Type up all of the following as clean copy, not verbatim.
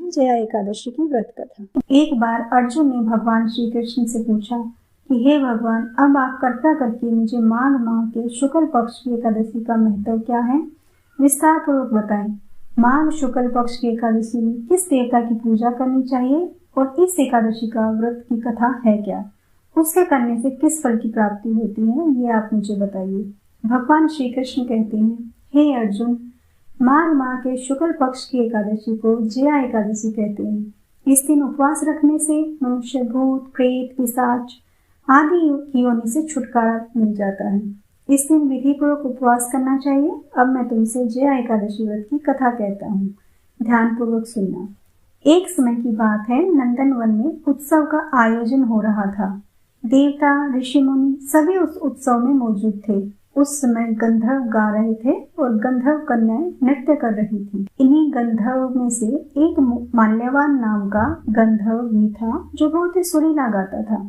जया एकादशी की व्रत कथा। एक बार अर्जुन ने भगवान श्री कृष्ण से पूछा कि हे भगवान, अब आप कृपा करके मुझे माघ माह के शुक्ल पक्ष की एकादशी का महत्व क्या है, विस्तार पूर्वक बताएं। माघ शुक्ल पक्ष की एकादशी में किस देवता की पूजा करनी चाहिए और इस एकादशी का व्रत की कथा है क्या, उसके करने से किस फल की प्राप्ति होती है, ये आप मुझे बताइए। भगवान श्री कृष्ण कहते हैं, हे अर्जुन, माघ माह के शुक्ल पक्ष की एकादशी को जया एकादशी कहते हैं। इस दिन उपवास रखने से मनुष्य भूत प्रेत पिशाच आदि की योनि से छुटकारा मिल जाता है। इस दिन विधि पूर्वक उपवास करना चाहिए। अब मैं तुमसे जया एकादशी व्रत की कथा कहता हूँ, ध्यान पूर्वक सुनना। एक समय की बात है, नंदन वन में उत्सव का आयोजन हो रहा था। देवता ऋषि मुनि सभी उस उत्सव में मौजूद थे। उस समय गंधर्व गा रहे थे और गंधर्व कन्याएं नृत्य कर रही थी। इन्हीं गंधर्व में से एक माल्यवान नाम का गंधर्व भी था, जो बहुत ही सुरीला गाता था।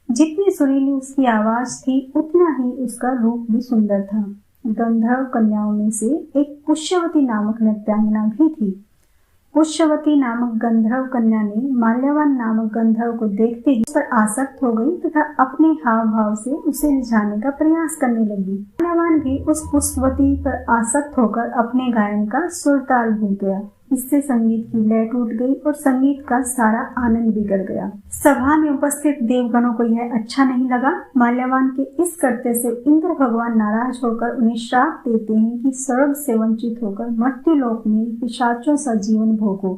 जितनी सुरीली उसकी आवाज थी, उतना ही उसका रूप भी सुंदर था। गंधर्व कन्याओं में से एक पुष्यवती नामक नृत्यांगना भी थी। पुष्यवती नामक गंधर्व कन्या ने माल्यवान नामक गंधर्व को देखते ही उस पर आसक्त हो गई तथा अपने हाव भाव से उसे रिझाने का प्रयास करने लगी। माल्यवान भी उस पुष्यवती पर आसक्त होकर अपने गायन का सुर ताल भूल गया। इससे संगीत की लय टूट गई और संगीत का सारा आनंद बिगड़ गया। सभा में उपस्थित देवगणों को यह अच्छा नहीं लगा। माल्यवान के इस कृत्य से इंद्र भगवान नाराज होकर उन्हें श्राप देते हैं कि स्वर्ग से वंचित होकर मृत्यु लोक में पिशाचों सा जीवन भोगो,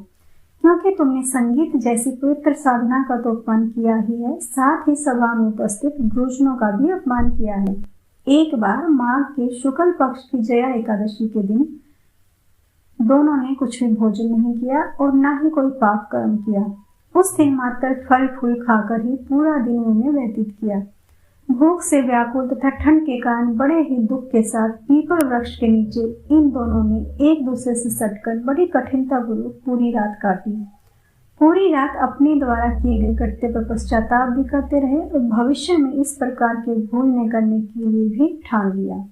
क्योंकि तुमने संगीत जैसी पवित्र साधना का तो अपमान किया ही है, साथ ही सभा में उपस्थित गुरुजनों का भी अपमान किया है। एक बार माघ के शुक्ल पक्ष की जया एकादशी के दिन दोनों ने कुछ भी भोजन नहीं किया और न ही कोई पाप कर्म किया। उस दिन मात्र फल फूल खाकर ही पूरा दिन उन्होंने व्यतीत किया। भूख से व्याकुल तथा ठंड के कारण बड़े ही दुख के साथ पीपल वृक्ष के नीचे इन दोनों ने एक दूसरे से सटकर बड़ी कठिनता पूर्वक पूरी रात काटी। पूरी रात अपने द्वारा किए गए कृत्य पर पश्चाताप भी करते रहे और भविष्य में इस प्रकार के भूल न करने के लिए भी ठान लिया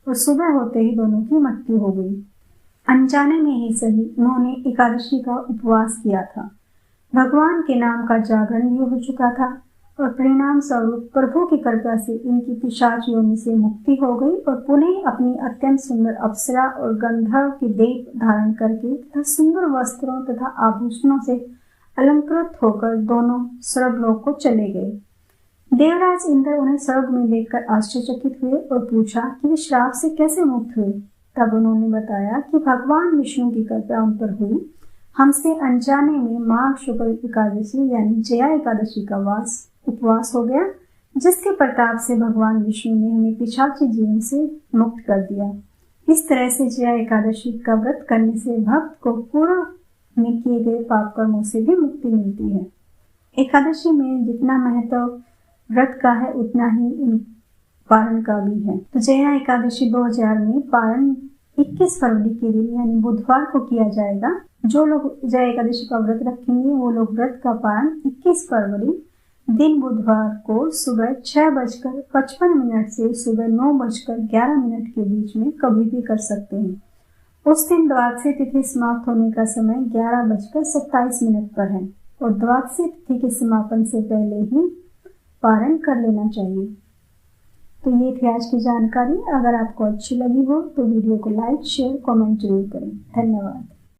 और सुबह होते ही दोनों की मृत्यु हो गई। अनजाने में ही सही उन्होंने एकादशी का उपवास किया था। भगवान के नाम का जागरण भी हो चुका था और परिणाम स्वरूप प्रभु की कृपा से इनकी पिशाच योनि से मुक्ति हो गई और पुनः अपनी अत्यंत सुंदर अप्सरा और गंधर्व के देह धारण करके तथा सुंदर वस्त्रों तथा आभूषणों से अलंकृत होकर दोनों स्वर्गलोक को चले गए। देवराज इंद्र उन्हें स्वर्ग में देखकर आश्चर्यचकित हुए और पूछा कि वे श्राप से कैसे मुक्त हुए। तब उन्होंने बताया कि भगवान विष्णु की कृपा उन पर हुई। हमसे अनजाने में माघ शुक्ल एकादशी यानी जया एकादशी का उपवास हो गया, जिसके प्रताप से भगवान विष्णु ने हमें पिशाची जीवन से मुक्त कर दिया। इस तरह से जया एकादशी का व्रत करने से भक्त को पूर्व में किए गए पाप कर्मों से भी मुक्ति मिलती है। एकादशी में जितना महत्व व्रत का है, उतना ही पारण का भी है। तो जया एकादशी 2000 में पारण 21 फरवरी के दिन यानी बुधवार को किया जाएगा। जो लोग जया एकादशी का व्रत रखेंगे वो लोग व्रत का पारण 21 फरवरी दिन बुधवार को सुबह 6:55 से सुबह 9:11 के बीच में कभी भी कर सकते हैं। उस दिन द्वादशी तिथि समाप्त होने का समय 11:27 पर है और द्वादशी तिथि के समापन से पहले ही पारण कर लेना चाहिए। तो ये थी आज की जानकारी। अगर आपको अच्छी लगी हो तो वीडियो को लाइक शेयर कमेंट जरूर करें। धन्यवाद।